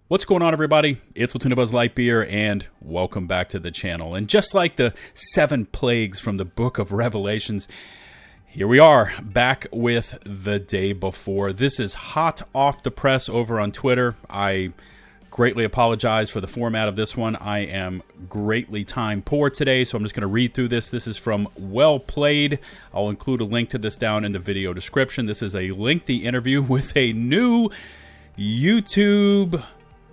What's going on, everybody? It's LtBuzzLitebeer, and welcome back to the channel. And just like the 7 plagues from the book of Revelations, here we are, back with the day before. This is hot off the press over on Twitter. I greatly apologize for the format of this one. I am greatly time poor today, so I'm just going to read through this. This is from Well Played. I'll include a link to this down in the video description. This is a lengthy interview with a new YouTube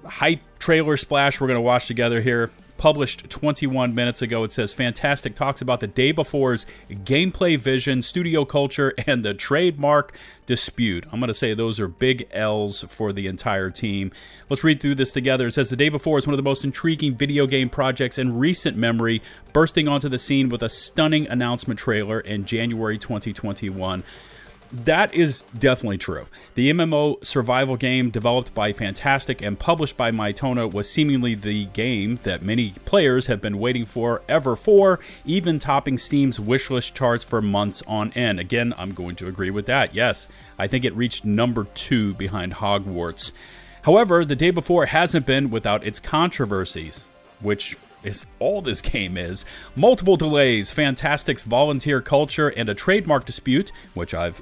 hype trailer splash we're going to watch together here, published 21 minutes ago. It says, Fntastic talks about the day before's gameplay vision, studio culture, and the trademark dispute. I'm going to say those are big L's for the entire team. Let's read through this together. It says, the day before is one of the most intriguing video game projects in recent memory, bursting onto the scene with a stunning announcement trailer in January 2021. That is definitely true. The MMO survival game developed by Fntastic and published by Mytona was seemingly the game that many players have been waiting for, even topping Steam's wishlist charts for months on end. Again, I'm going to agree with that. Yes, I think it reached number 2 behind Hogwarts. However, the day before hasn't been without its controversies, which is all this game is. Multiple delays, Fntastic's volunteer culture, and a trademark dispute, which I've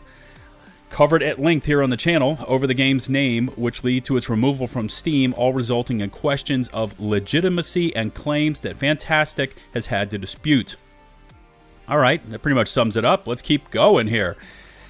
covered at length here on the channel, over the game's name, which lead to its removal from Steam, all resulting in questions of legitimacy and claims that Fntastic has had to dispute. Alright, that pretty much sums it up. Let's keep going here.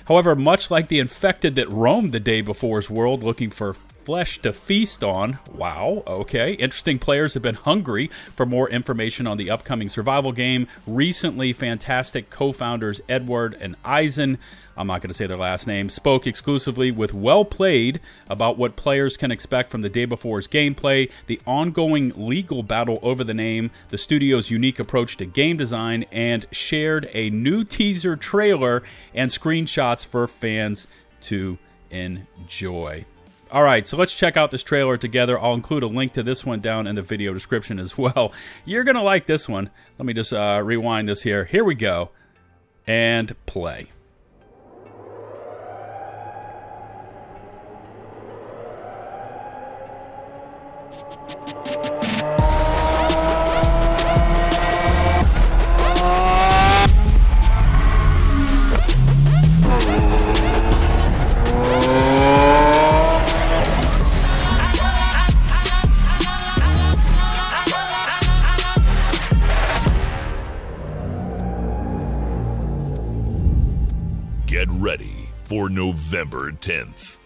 However, much like the infected that roamed the day before's world looking for flesh to feast on. Wow, okay. Interesting players have been hungry for more information on the upcoming survival game. Recently, Fntastic co-founders Edward and Eisen, I'm not going to say their last name, spoke exclusively with Well Played about what players can expect from the day before's gameplay, the ongoing legal battle over the name, the studio's unique approach to game design, and shared a new teaser trailer and screenshots for fans to enjoy. All right, so let's check out this trailer together. I'll include a link to this one down in the video description as well. You're going to like this one. Let me just rewind this here. Here we go. And play. Get ready for November 10th.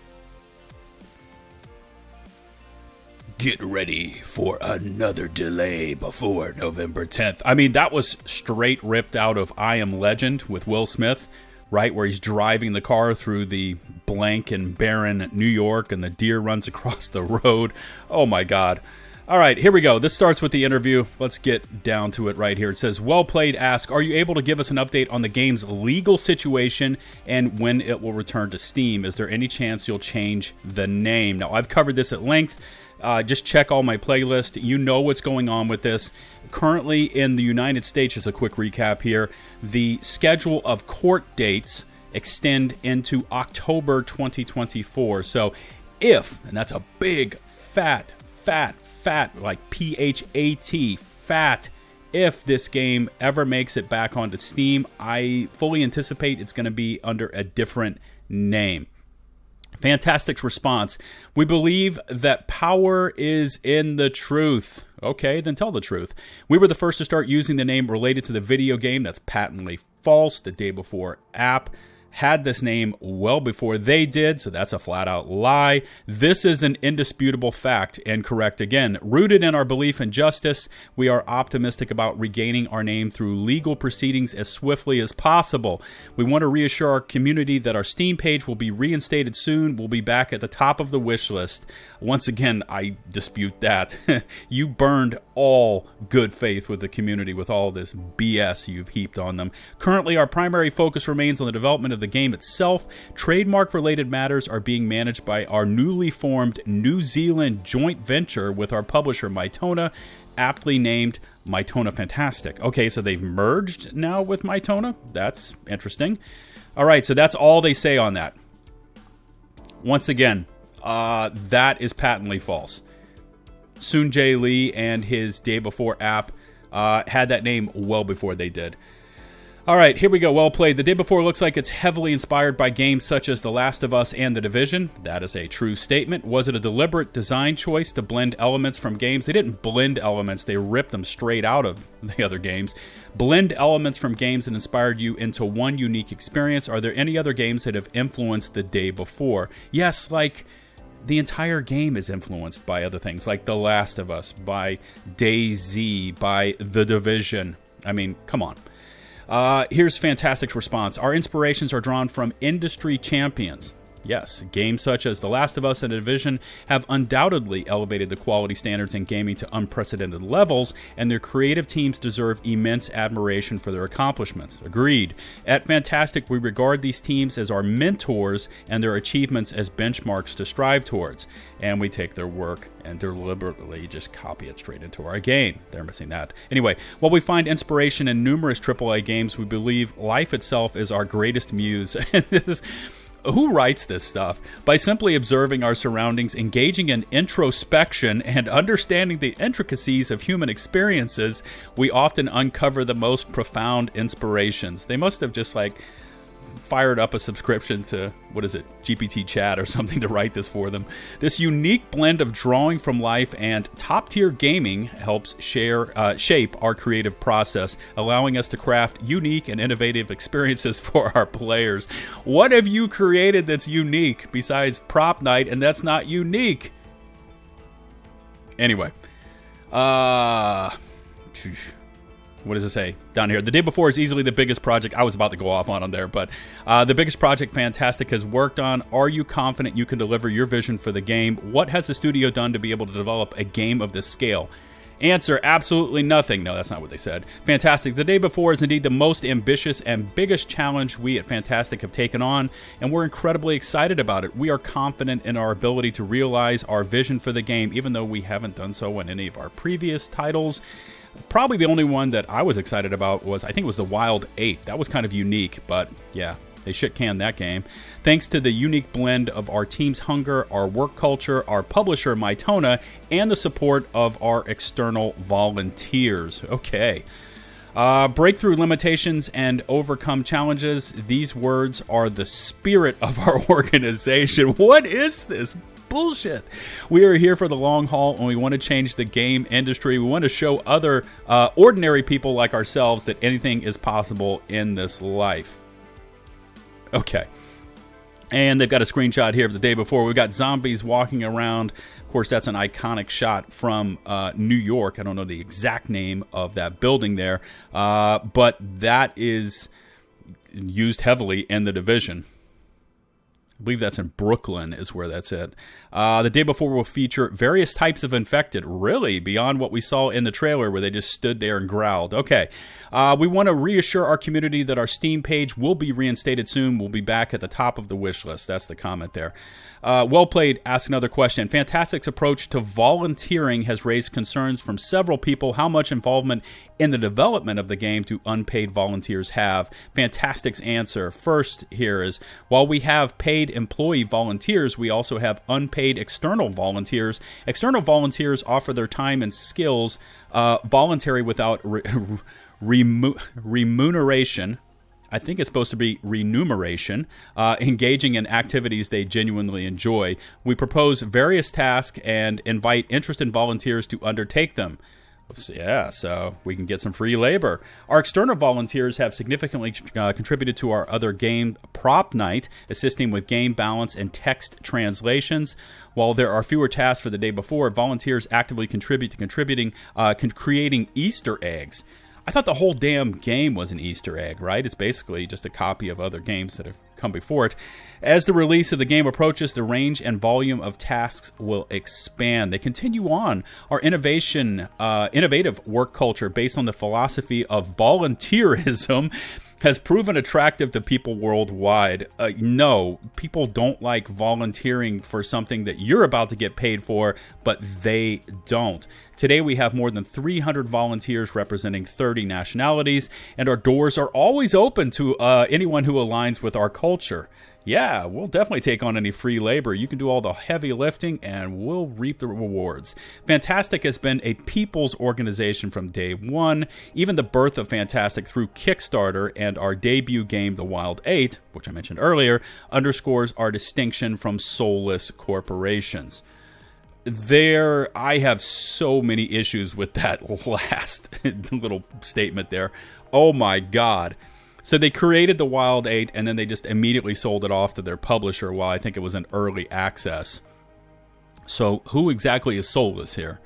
Get ready for another delay before November 10th. I mean, that was straight ripped out of I Am Legend with Will Smith, right? Where he's driving the car through the blank and barren New York and the deer runs across the road. Oh my God. All right, here we go. This starts with the interview. Let's get down to it right here. It says, Well Played asks, are you able to give us an update on the game's legal situation and when it will return to Steam? Is there any chance you'll change the name? Now, I've covered this at length. Just check all my playlist. You know what's going on with this. Currently in the United States, just a quick recap here, the schedule of court dates extend into October 2024. So if, and that's a big, fat, like P-H-A-T, fat, if this game ever makes it back onto Steam, I fully anticipate it's going to be under a different name. Fntastic's response, we believe that power is in the truth. Okay, then tell the truth. We were the first to start using the name related to the video game. That's patently false. The day before app had this name well before they did, so that's a flat-out lie. This is an indisputable fact and correct again. Rooted in our belief in justice, we are optimistic about regaining our name through legal proceedings as swiftly as possible. We want to reassure our community that our Steam page will be reinstated soon. We'll be back at the top of the wish list. Once again, I dispute that. You burned all good faith with the community with all this BS you've heaped on them. Currently, our primary focus remains on the development of the game itself. Trademark-related matters are being managed by our newly formed New Zealand joint venture with our publisher Mytona, aptly named Mytona Fntastic. Okay, so they've merged now with Mytona? That's interesting. All right, so that's all they say on that. Once again, that is patently false. Soonjae Lee and his Day Before app had that name well before they did. All right, here we go. Well played. The Day Before looks like it's heavily inspired by games such as The Last of Us and The Division. That is a true statement. Was it a deliberate design choice to blend elements from games? They didn't blend elements. They ripped them straight out of the other games. Blend elements from games that inspired you into one unique experience. Are there any other games that have influenced The Day Before? Yes, like the entire game is influenced by other things, like The Last of Us, by DayZ, by The Division. I mean, come on. Here's Fantastic's response. Our inspirations are drawn from industry champions. Yes, games such as The Last of Us and The Division have undoubtedly elevated the quality standards in gaming to unprecedented levels, and their creative teams deserve immense admiration for their accomplishments. Agreed. At Fantastic, we regard these teams as our mentors and their achievements as benchmarks to strive towards, and we take their work and deliberately just copy it straight into our game. They're missing that. Anyway, while we find inspiration in numerous AAA games, we believe life itself is our greatest muse. Who writes this stuff? By simply observing our surroundings, engaging in introspection, and understanding the intricacies of human experiences, we often uncover the most profound inspirations. They must have just fired up a subscription to, GPT Chat or something to write this for them. This unique blend of drawing from life and top-tier gaming helps shape our creative process, allowing us to craft unique and innovative experiences for our players. What have you created that's unique besides Prop Night, and that's not unique? Anyway. What does it say down here? The Day Before is easily the biggest project. I was about to go off on there, but the biggest project Fantastic has worked on. Are you confident you can deliver your vision for the game? What has the studio done to be able to develop a game of this scale? Answer, absolutely nothing. No, that's not what they said. Fantastic. The Day Before is indeed the most ambitious and biggest challenge we at Fantastic have taken on, and we're incredibly excited about it. We are confident in our ability to realize our vision for the game, even though we haven't done so in any of our previous titles. Probably the only one that I was excited about was, I think it was the Wild 8. That was kind of unique, but yeah, they shit-canned that game. Thanks to the unique blend of our team's hunger, our work culture, our publisher, Mytona, and the support of our external volunteers. Okay. Breakthrough limitations and overcome challenges. These words are the spirit of our organization. What is this bullshit? We are here for the long haul, and we want to change the game industry. We want to show other ordinary people like ourselves that anything is possible in this life. Okay. And they've got a screenshot here of The Day Before. We've got zombies walking around. Of course, that's an iconic shot from New York. I don't know the exact name of that building there, but that is used heavily in The Division. I believe that's in Brooklyn is where that's at. The Day Before will feature various types of infected, really, beyond what we saw in the trailer where they just stood there and growled. Okay, we want to reassure our community that our Steam page will be reinstated soon. We'll be back at the top of the wish list. That's the comment there. Well played. Ask another question. Fantastic's approach to volunteering has raised concerns from several people. How much involvement in the development of the game do unpaid volunteers have? Fantastic's answer first here is, while we have paid employee volunteers, we also have unpaid external volunteers. External volunteers offer their time and skills voluntary without remuneration. I think it's supposed to be remuneration, engaging in activities they genuinely enjoy. We propose various tasks and invite interested volunteers to undertake them. Yeah, so we can get some free labor. Our external volunteers have significantly contributed to our other game, Prop Night, assisting with game balance and text translations. While there are fewer tasks for The Day Before, volunteers actively contribute to creating Easter eggs. I thought the whole damn game was an Easter egg, right? It's basically just a copy of other games that have come before it. As the release of the game approaches, the range and volume of tasks will expand. They continue on. Our innovative work culture based on the philosophy of volunteerism has proven attractive to people worldwide. No, people don't like volunteering for something that you're about to get paid for, but they don't. Today we have more than 300 volunteers representing 30 nationalities, and our doors are always open to anyone who aligns with our culture. Yeah, we'll definitely take on any free labor. You can do all the heavy lifting and we'll reap the rewards. fntastic has been a people's organization from day one. Even the birth of fntastic through Kickstarter and our debut game, The Wild 8, which I mentioned earlier, underscores our distinction from soulless corporations. I have so many issues with that last little statement there. Oh my God. So they created the Wild 8, and then they just immediately sold it off to their publisher while I think it was in early access. So who exactly is soulless here?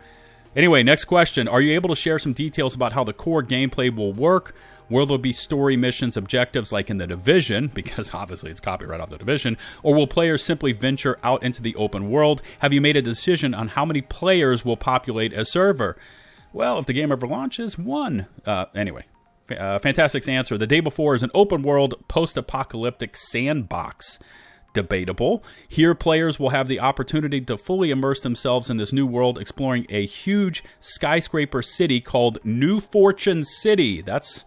Anyway, next question. Are you able to share some details about how the core gameplay will work? Will there be story missions, objectives like in The Division, because obviously it's copied right off The Division, or will players simply venture out into the open world? Have you made a decision on how many players will populate a server? Well, if the game ever launches, one. Anyway. fntastic's answer: the day before is an open-world, post-apocalyptic sandbox. Debatable. Here, players will have the opportunity to fully immerse themselves in this new world, exploring a huge skyscraper city called New Fortune City. That's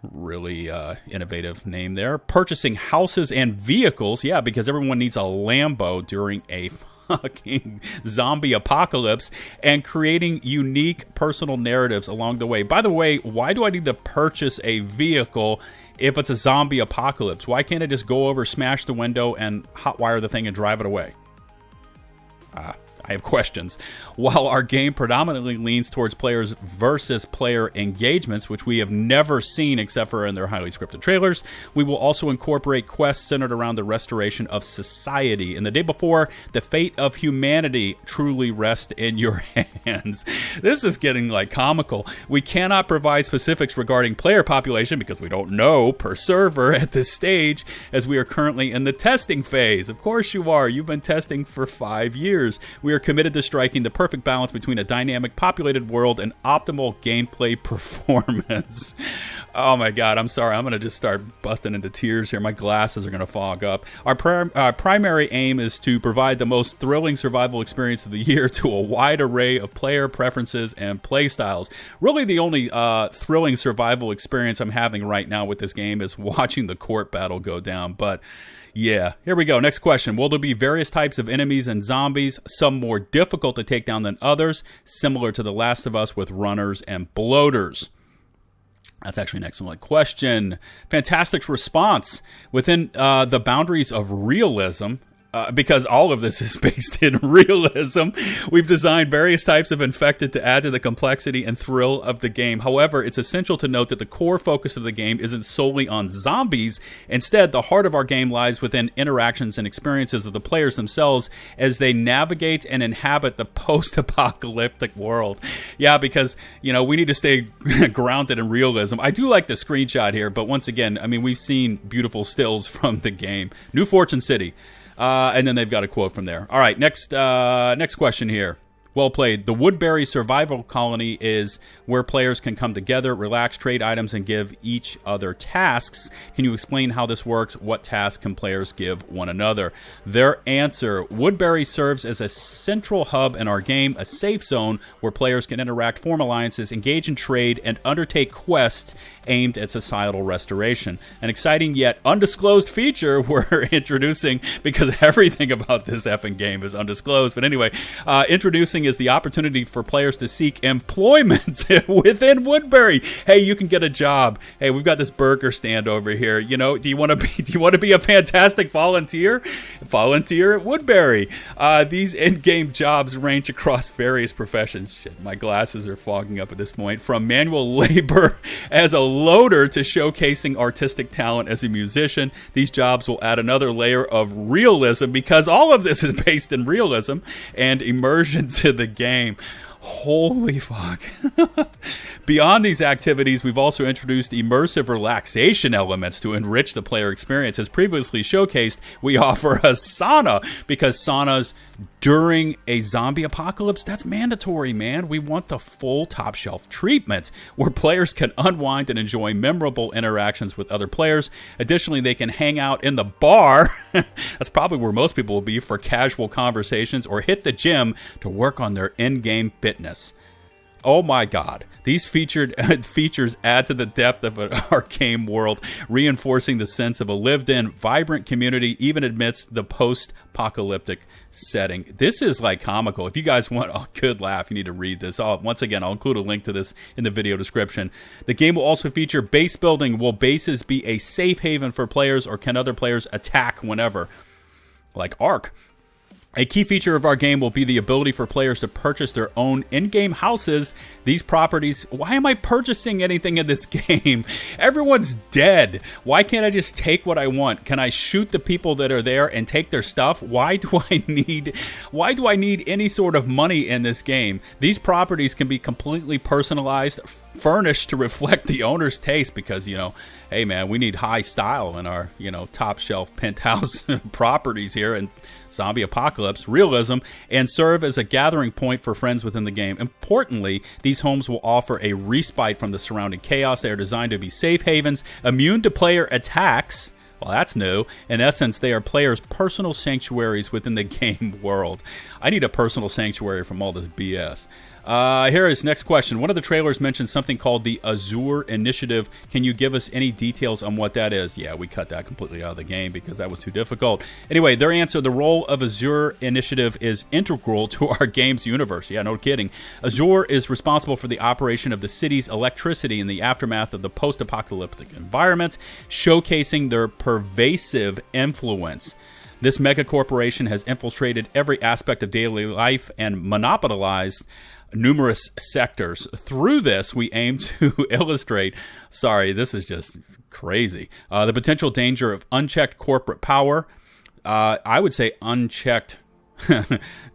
really innovative name there. Purchasing houses and vehicles. Yeah, because everyone needs a Lambo during a fucking zombie apocalypse, and creating unique personal narratives along the way. By the way, why do I need to purchase a vehicle if it's a zombie apocalypse? Why can't I just go over, smash the window, and hotwire the thing and drive it away? I have questions. While our game predominantly leans towards players versus player engagements, which we have never seen except for in their highly scripted trailers, we will also incorporate quests centered around the restoration of society. In the day before, the fate of humanity truly rests in your hands. This is getting like comical. We cannot provide specifics regarding player population because we don't know per server at this stage, as we are currently in the testing phase. Of course you are. You've been testing for 5 years. We are committed to striking the perfect balance between a dynamic, populated world and optimal gameplay performance. Oh my God, I'm sorry. I'm going to just start busting into tears here. My glasses are going to fog up. Our primary aim is to provide the most thrilling survival experience of the year to a wide array of player preferences and play styles. Really, the only thrilling survival experience I'm having right now with this game is watching the court battle go down, but yeah, here we go. Next question. Will there be various types of enemies and zombies, some more difficult to take down than others, similar to The Last of Us with runners and bloaters? That's actually an excellent question. fntastic's response. Within the boundaries of realism, because all of this is based in realism, we've designed various types of infected to add to the complexity and thrill of the game. However, it's essential to note that the core focus of the game isn't solely on zombies. Instead, the heart of our game lies within interactions and experiences of the players themselves as they navigate and inhabit the post-apocalyptic world. Yeah, because, you know, we need to stay grounded in realism. I do like the screenshot here, but once again, I mean, we've seen beautiful stills from the game. New Fortune City. And then they've got a quote from there. All right, next question here. Well played. The Woodbury Survival Colony is where players can come together, relax, trade items, and give each other tasks. Can you explain how this works? What tasks can players give one another? Their answer: Woodbury serves as a central hub in our game, a safe zone where players can interact, form alliances, engage in trade, and undertake quests aimed at societal restoration. An exciting yet undisclosed feature we're introducing, because everything about this effing game is undisclosed. But anyway, introducing is the opportunity for players to seek employment within Woodbury. Hey, you can get a job. Hey, we've got this burger stand over here. You know, do you want to be a fantastic volunteer? Volunteer at Woodbury. These in-game jobs range across various professions. Shit, my glasses are fogging up at this point. From manual labor as a loader to showcasing artistic talent as a musician. These jobs will add another layer of realism, because all of this is based in realism and immersion to the game. Holy fuck. Beyond these activities, we've also introduced immersive relaxation elements to enrich the player experience. As previously showcased, we offer a sauna, because saunas during a zombie apocalypse, that's mandatory, man. We want the full top shelf treatment where players can unwind and enjoy memorable interactions with other players. Additionally, they can hang out in the bar. That's probably where most people will be for casual conversations, or hit the gym to work on their in-game fitness. Oh my God. These features add to the depth of our game world, reinforcing the sense of a lived-in, vibrant community, even amidst the post-apocalyptic setting. This is like comical. If you guys want a good laugh, you need to read this. Once again, I'll include a link to this in the video description. The game will also feature base building. Will bases be a safe haven for players, or can other players attack whenever? Like Ark. A key feature of our game will be the ability for players to purchase their own in-game houses. These properties... Why am I purchasing anything in this game? Everyone's dead. Why can't I just take what I want? Can I shoot the people that are there and take their stuff? Why do I need any sort of money in this game? These properties can be completely personalized, furnished to reflect the owner's taste, because, you know, hey man, we need high style in our, you know, top shelf penthouse properties here, and zombie apocalypse, realism, and serve as a gathering point for friends within the game. Importantly, these homes will offer a respite from the surrounding chaos. They are designed to be safe havens, immune to player attacks. Well, that's new. In essence, they are players' personal sanctuaries within the game world. I need a personal sanctuary from all this BS. Here is next question. One of the trailers mentioned something called the Azure Initiative. Can you give us any details on what that is? Yeah, we cut that completely out of the game because that was too difficult. Anyway, their answer: the role of Azure Initiative is integral to our game's universe. Yeah, no kidding. Azure is responsible for the operation of the city's electricity in the aftermath of the post-apocalyptic environment, showcasing their pervasive influence. This mega corporation has infiltrated every aspect of daily life and monopolized numerous sectors. Through this, we aim to illustrate, sorry, this is just crazy, the potential danger of unchecked corporate power. I would say unchecked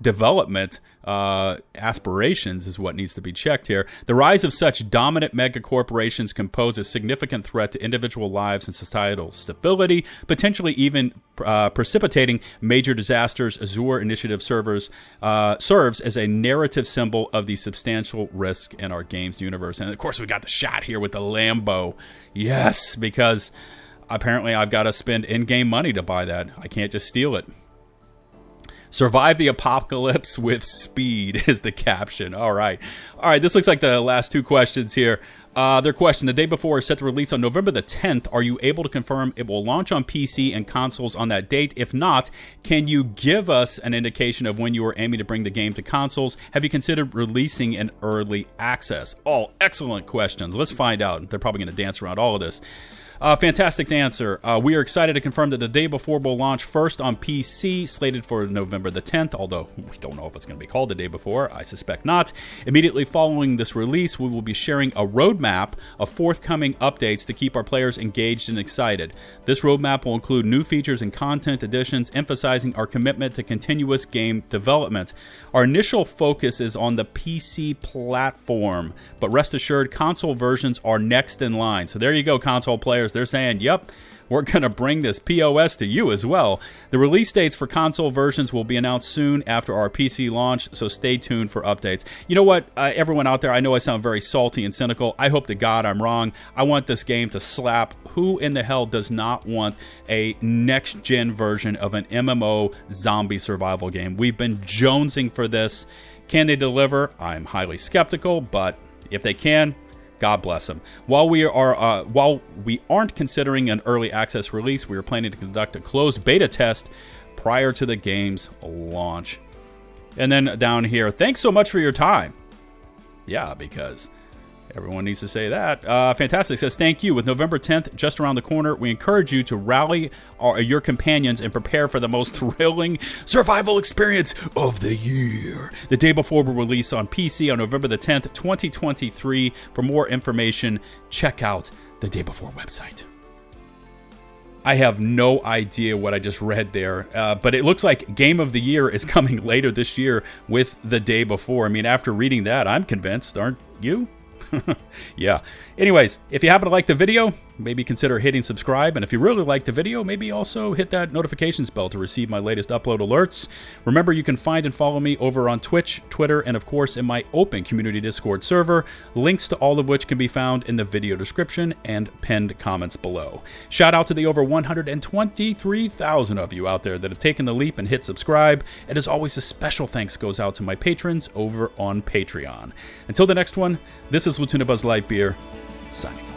development aspirations is what needs to be checked here. The rise of such dominant mega corporations can pose a significant threat to individual lives and societal stability, potentially even precipitating major disasters. Azure Initiative serves as a narrative symbol of the substantial risk in our game's universe. And of course, we got the shot here with the Lambo. Yes, because apparently I've got to spend in-game money to buy that. I can't just steal it. Survive the apocalypse with speed is the caption. All right. This looks like the last two questions here. Their question: the day before is set to release on November the 10th. Are you able to confirm it will launch on PC and consoles on that date? If not, can you give us an indication of when you are aiming to bring the game to consoles? Have you considered releasing an early access? All excellent questions. Let's find out. They're probably going to dance around all of this. Fantastic answer. We are excited to confirm that the day before will launch first on PC, slated for November the 10th, although we don't know if it's going to be called the day before. I suspect not. Immediately following this release, we will be sharing a roadmap of forthcoming updates to keep our players engaged and excited. This roadmap will include new features and content additions, emphasizing our commitment to continuous game development. Our initial focus is on the PC platform, but rest assured, console versions are next in line. So there you go, console players. They're saying, yep, we're going to bring this POS to you as well. The release dates for console versions will be announced soon after our PC launch, so stay tuned for updates. You know what, everyone out there, I know I sound very salty and cynical. I hope to God I'm wrong. I want this game to slap. Who in the hell does not want a next-gen version of an MMO zombie survival game? We've been jonesing for this. Can they deliver? I'm highly skeptical, but if they can, God bless them. While we aren't considering an early access release, we are planning to conduct a closed beta test prior to the game's launch. And then down here, thanks so much for your time. Yeah, because everyone needs to say that. Fantastic says, thank you. With November 10th just around the corner, we encourage you to rally your companions and prepare for the most thrilling survival experience of the year. The day before will release on PC on November the 10th, 2023. For more information, check out the Day Before website. I have no idea what I just read there, but it looks like Game of the Year is coming later this year with the Day Before. I mean, after reading that, I'm convinced, aren't you? Yeah. Anyways, if you happen to like the video, maybe consider hitting subscribe. And if you really liked the video, maybe also hit that notifications bell to receive my latest upload alerts. Remember, you can find and follow me over on Twitch, Twitter, and of course in my open community Discord server, links to all of which can be found in the video description and pinned comments below. Shout out to the over 123,000 of you out there that have taken the leap and hit subscribe. And as always, a special thanks goes out to my patrons over on Patreon. Until the next one, this is LtBuzzLitebeer, signing off.